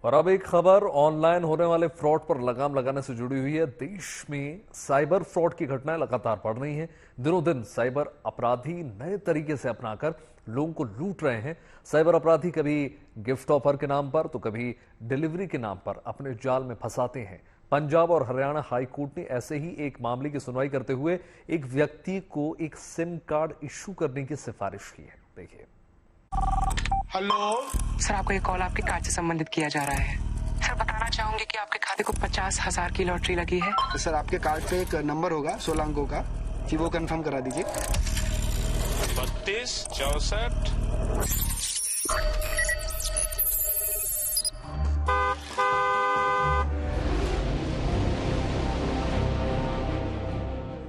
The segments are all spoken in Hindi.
और अब एक खबर ऑनलाइन होने वाले फ्रॉड पर लगाम लगाने से जुड़ी हुई है। देश में साइबर फ्रॉड की घटनाएं लगातार बढ़ रही हैं। दिनों दिन साइबर अपराधी नए तरीके से अपनाकर लोगों को लूट रहे हैं। साइबर अपराधी कभी गिफ्ट ऑफर के नाम पर तो कभी डिलीवरी के नाम पर अपने जाल में फंसाते हैं। पंजाब और हरियाणा हाई कोर्ट ने ऐसे ही एक मामले की सुनवाई करते हुए एक व्यक्ति को एक सिम कार्ड इश्यू करने की सिफारिश की है। देखिए। हेलो सर, आपको ये कॉल आपके कार्ड से संबंधित किया जा रहा है। सर, बताना चाहूंगी कि आपके खाते को 50,000 की लॉटरी लगी है। सर, आपके कार्ड पे एक नंबर होगा 16 अंकों का, कि वो कंफर्म करा दीजिए। 32 64।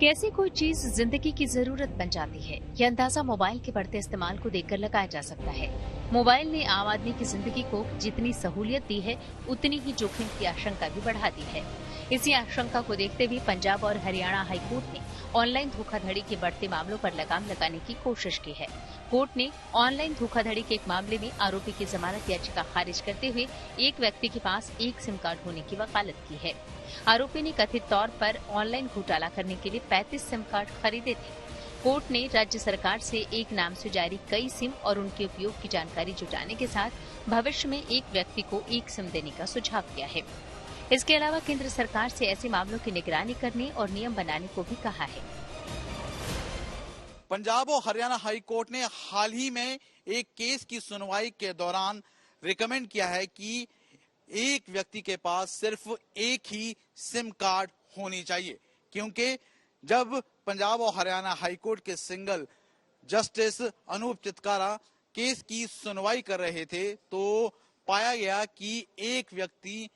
कैसे कोई चीज जिंदगी की जरूरत बन जाती है, यह अंदाजा मोबाइल के बढ़ते इस्तेमाल को देखकर लगाया जा सकता है। मोबाइल ने आम आदमी की जिंदगी को जितनी सहूलियत दी है, उतनी ही जोखिम की आशंका भी बढ़ा दी है। इसी आशंका को देखते हुए पंजाब और हरियाणा हाई कोर्ट ने ऑनलाइन धोखाधड़ी के बढ़ते मामलों पर लगाम लगाने की कोशिश की है। कोर्ट ने ऑनलाइन धोखाधड़ी के एक मामले में आरोपी की जमानत याचिका खारिज करते हुए एक व्यक्ति के पास एक सिम कार्ड होने की वकालत की है। आरोपी ने कथित तौर पर ऑनलाइन घोटाला करने के लिए 35 सिम कार्ड खरीदे थे। कोर्ट ने राज्य सरकार से एक नाम से जारी कई सिम और उनके उपयोग की जानकारी जुटाने के साथ भविष्य में एक व्यक्ति को एक सिम देने का सुझाव दिया है। इसके अलावा केंद्र सरकार से ऐसे मामलों की निगरानी करने और नियम बनाने को भी कहा है। पंजाब और हरियाणा हाई कोर्ट ने हाल ही में एक केस की सुनवाई के दौरान रिकमेंड किया है कि एक व्यक्ति के पास सिर्फ एक ही सिम कार्ड होनी चाहिए, क्योंकि जब पंजाब और हरियाणा हाई कोर्ट के single justice Anoop Chitkara case की सुनवाई कर रहे थे तो पाया गया कि एक व्यक्ति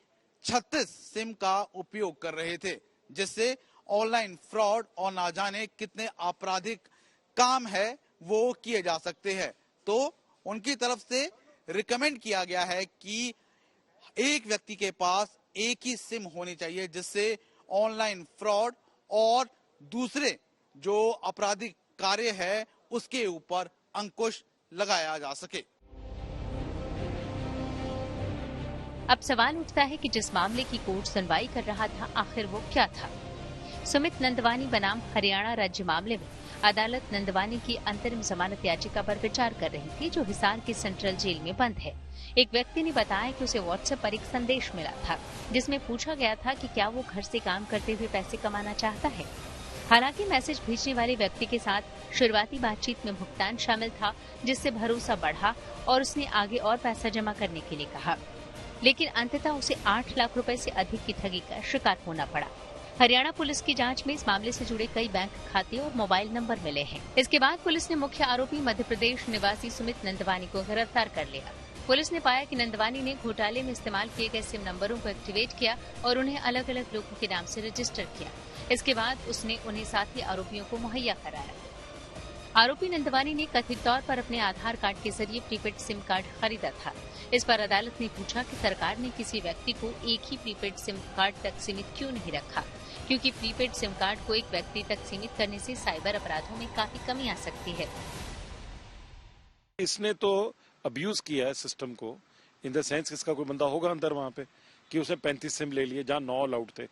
36 सिम का उपयोग कर रहे थे, जिससे ऑनलाइन फ्रॉड और ना जाने कितने आपराधिक काम है वो किए जा सकते हैं। तो उनकी तरफ से रिकमेंड किया गया है कि एक व्यक्ति के पास एक ही सिम होनी चाहिए, जिससे ऑनलाइन फ्रॉड और दूसरे जो आपराधिक कार्य है उसके ऊपर अंकुश लगाया जा सके। अब सवाल उठता है कि जिस मामले की कोर्ट सुनवाई कर रहा था, आखिर वो क्या था? सुमित नंदवानी बनाम हरियाणा राज्य मामले में अदालत नंदवानी की अंतरिम जमानत याचिका पर विचार कर रही थी, जो हिसार की सेंट्रल जेल में बंद है। एक व्यक्ति ने बताया कि उसे व्हाट्सएप पर एक संदेश मिला था, जिसमें पूछा गया था कि क्या वो घर से काम करते हुए पैसे कमाना चाहता है। हालांकि मैसेज भेजने वाले व्यक्ति के साथ शुरुआती बातचीत में भुगतान शामिल था, जिससे भरोसा बढ़ा और उसने आगे और पैसा जमा करने के लिए कहा, लेकिन अंततः उसे 8 लाख रुपए से अधिक की ठगी का शिकार होना पड़ा। हरियाणा पुलिस की जांच में इस मामले से जुड़े कई बैंक खाते और मोबाइल नंबर मिले हैं। इसके बाद पुलिस ने मुख्य आरोपी मध्य प्रदेश निवासी सुमित नंदवानी को गिरफ्तार कर लिया। पुलिस ने पाया कि नंदवानी ने घोटाले में इस्तेमाल किए गए सिम नंबरों को एक्टिवेट किया और उन्हें अलग अलग लोगों के नाम से रजिस्टर किया। इसके बाद उसने उन्हें साथी आरोपियों को मुहैया कराया। आरोपी नंदवानी ने कथित तौर पर अपने आधार कार्ड के जरिए प्रीपेड सिम कार्ड खरीदा था। इस पर अदालत ने पूछा कि सरकार ने किसी व्यक्ति को एक ही प्रीपेड सिम कार्ड तक सीमित क्यों नहीं रखा, क्योंकि प्रीपेड सिम कार्ड को एक व्यक्ति तक सीमित करने से साइबर अपराधों में काफी कमी आ सकती है। इसने तो अब्यूज किया है सिस्टम को, इन द सेंस इसका कोई बंदा होगा अंदर वहां पे कि उसने 35 सिम ले लिए, जहां 9 अलाउड थे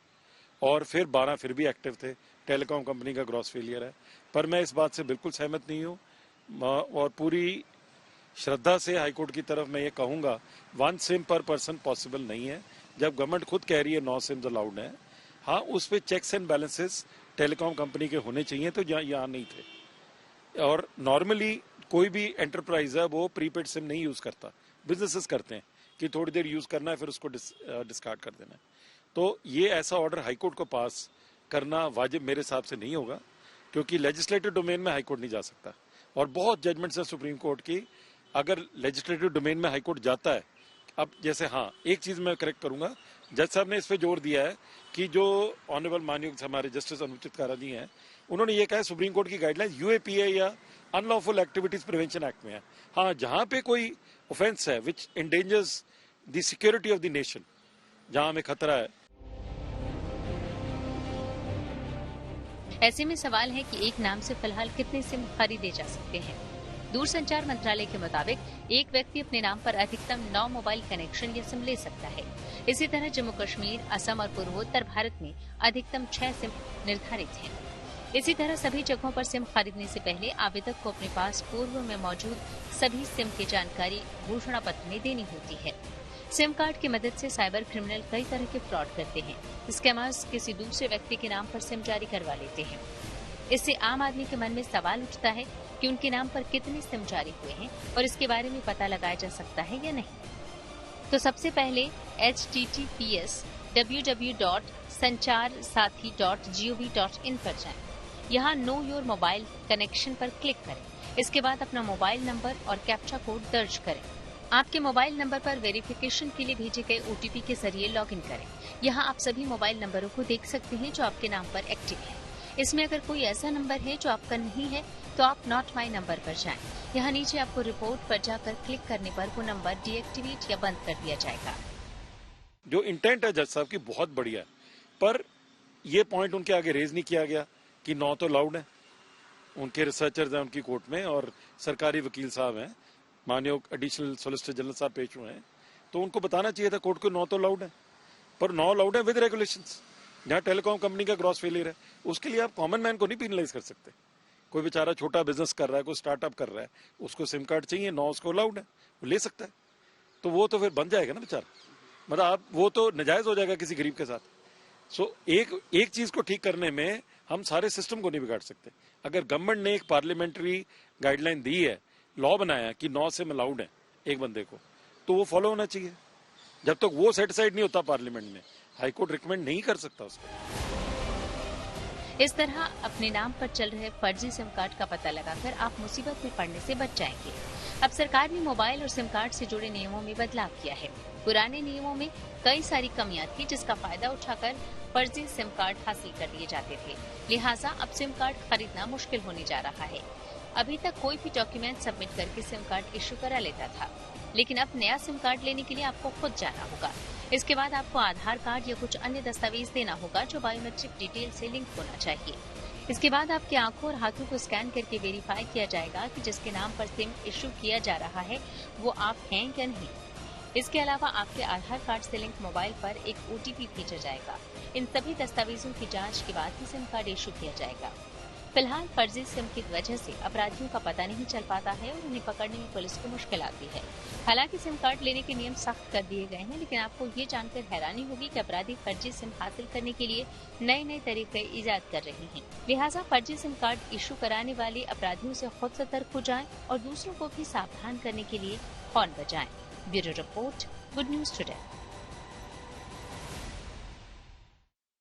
और फिर 12 फिर भी एक्टिव थे। टेलीकॉम कंपनी का ग्रॉस फेलियर है। पर मैं इस बात से बिल्कुल सहमत नहीं हूँ और पूरी श्रद्धा से हाईकोर्ट की तरफ मैं ये कहूंगा 1 सिम पर पर्सन पॉसिबल नहीं है। जब गवर्नमेंट खुद कह रही है 9 सिम्स अलाउड है, हाँ उस पे checks and balances telecom company के होने चाहिए, तो यहाँ नहीं थे। और नॉर्मली कोई भी एंटरप्राइज है वो प्रीपेड सिम नहीं यूज करता, बिजनेसेस करते हैं कि थोड़ी देर यूज करना है फिर उसको डिस्कार्ड कर देना है। तो ये ऐसा ऑर्डर हाईकोर्ट को पास करना वाजिब मेरे हिसाब से नहीं होगा, क्योंकि लेजिस्लेटिव डोमेन में हाईकोर्ट नहीं जा सकता। और बहुत जजमेंट्स है सुप्रीम कोर्ट की, अगर लेजिस्लेटिव डोमेन में हाईकोर्ट जाता है। अब जैसे हाँ एक चीज मैं करेक्ट करूंगा, जज साहब ने इस पे जोर दिया है कि जो ऑनरेबल माननीय हमारे जस्टिस अनूप चितकारा जी हैं, उन्होंने ये कहा है सुप्रीम कोर्ट की गाइडलाइन यूएपीए या अनलॉफुल एक्टिविटीज प्रिवेंशन एक्ट में है। हाँ जहां पे कोई ऑफेंस है which endangers the security of the nation, जहां हमें खतरा है। ऐसे में सवाल है कि एक नाम से फिलहाल कितने सिम खरीदे जा सकते हैं। दूरसंचार मंत्रालय के मुताबिक एक व्यक्ति अपने नाम पर अधिकतम 9 मोबाइल कनेक्शन या सिम ले सकता है। इसी तरह जम्मू कश्मीर, असम और पूर्वोत्तर भारत में अधिकतम 6 सिम निर्धारित हैं। इसी तरह सभी जगहों पर सिम खरीदने से पहले आवेदक को अपने पास पूर्व में मौजूद सभी सिम की जानकारी घोषणा पत्र में देनी होती है। सिम कार्ड की मदद से साइबर क्रिमिनल कई तरह के फ्रॉड करते हैं। स्कैमर्स किसी दूसरे व्यक्ति के नाम पर सिम जारी करवा लेते हैं। इससे आम आदमी के मन में सवाल उठता है कि उनके नाम पर कितने सिम जारी हुए हैं और इसके बारे में पता लगाया जा सकता है या नहीं। तो सबसे पहले https://www.sancharsathi.gov.in पर जाएं। यहाँ नो योर मोबाइल कनेक्शन पर क्लिक करें। इसके बाद अपना मोबाइल नंबर और कैप्चा कोड दर्ज करें। आपके मोबाइल नंबर पर वेरिफिकेशन के लिए भेजे गए OTP के जरिए लॉगिन करें। यहाँ आप सभी मोबाइल नंबरों को देख सकते हैं जो आपके नाम पर एक्टिव है। इसमें अगर कोई ऐसा नंबर है जो आपका नहीं है तो आप नॉट माई नंबर पर जाएं। यहाँ नीचे आपको रिपोर्ट पर जाकर क्लिक करने पर वो नंबर डीएक्टिवेट या बंद कर दिया जाएगा। जो इंटेंट है जज साहब की बहुत बढ़िया है, पर ये पॉइंट उनके आगे रेज नहीं किया गया कि 9 तो अलाउड है। उनके रिसर्चर्स हैं उनकी कोर्ट में और सरकारी वकील साहब हैं, माननीय एडिशनल सॉलिसिटर जनरल साहब पेश हुए हैं, तो उनको बताना चाहिए था कोर्ट को 9 तो अलाउड है, पर 9 अलाउड है विद रेगुलेशंस। जहाँ टेलीकॉम कंपनी का ग्रॉस फेलियर है उसके लिए आप कॉमन मैन को नहीं पेनलाइज कर सकते। कोई बेचारा छोटा बिजनेस कर रहा है, कोई स्टार्टअप कर रहा है, उसको सिम कार्ड चाहिए, 9 उसको अलाउड है, वो ले सकता है, तो वो तो फिर बन जाएगा ना बेचारा, मतलब आप वो तो नाजायज हो जाएगा किसी गरीब के साथ। सो एक चीज को ठीक करने में हम सारे सिस्टम को नहीं बिगाड़ सकते। अगर गवर्नमेंट ने एक पार्लियामेंट्री गाइडलाइन दी है, लॉ बनाया कि 9 सिम अलाउड है एक बंदे को, तो वो फॉलो होना चाहिए। जब तक वो सेटिस्फाइड नहीं होता पार्लियामेंट में, हाईकोर्ट रिकमेंड नहीं कर सकता उसको। इस तरह अपने नाम पर चल रहे फर्जी सिम कार्ड का पता लगाकर आप मुसीबत में पड़ने से बच जाएंगे। अब सरकार ने मोबाइल और सिम कार्ड से जुड़े नियमों में बदलाव किया है। पुराने नियमों में कई सारी कमियां थी जिसका फायदा उठाकर फर्जी सिम कार्ड हासिल कर लिए जाते थे। लिहाजा अब सिम कार्ड खरीदना मुश्किल होने जा रहा है। अभी तक कोई भी डॉक्यूमेंट सबमिट करके सिम कार्ड इश्यू करा लेता था, लेकिन अब नया सिम कार्ड लेने के लिए आपको खुद जाना होगा। इसके बाद आपको आधार कार्ड या कुछ अन्य दस्तावेज देना होगा जो बायोमेट्रिक डिटेल से लिंक होना चाहिए। इसके बाद आपकी आंखों और हाथों को स्कैन करके वेरीफाई किया जाएगा कि जिसके नाम पर सिम इश्यू किया जा रहा है वो आप हैं या नहीं। इसके अलावा आपके आधार कार्ड से लिंक मोबाइल पर एक OTP भेजा जाएगा। इन सभी दस्तावेजों की जांच के बाद ही सिम कार्ड इश्यू किया जाएगा। फिलहाल फर्जी सिम की वजह से अपराधियों का पता नहीं चल पाता है और उन्हें पकड़ने में पुलिस को मुश्किल आती है। हालांकि सिम कार्ड लेने के नियम सख्त कर दिए गए हैं, लेकिन आपको ये जानकर हैरानी होगी कि अपराधी फर्जी सिम हासिल करने के लिए नए नए तरीके ईजाद कर रहे हैं। लिहाजा फर्जी सिम कार्ड इश्यू कराने वाले अपराधियों से खुद सतर्क हो जाएं और दूसरों को भी सावधान करने के लिए हॉर्न बजाएं। Bureau report, good news today.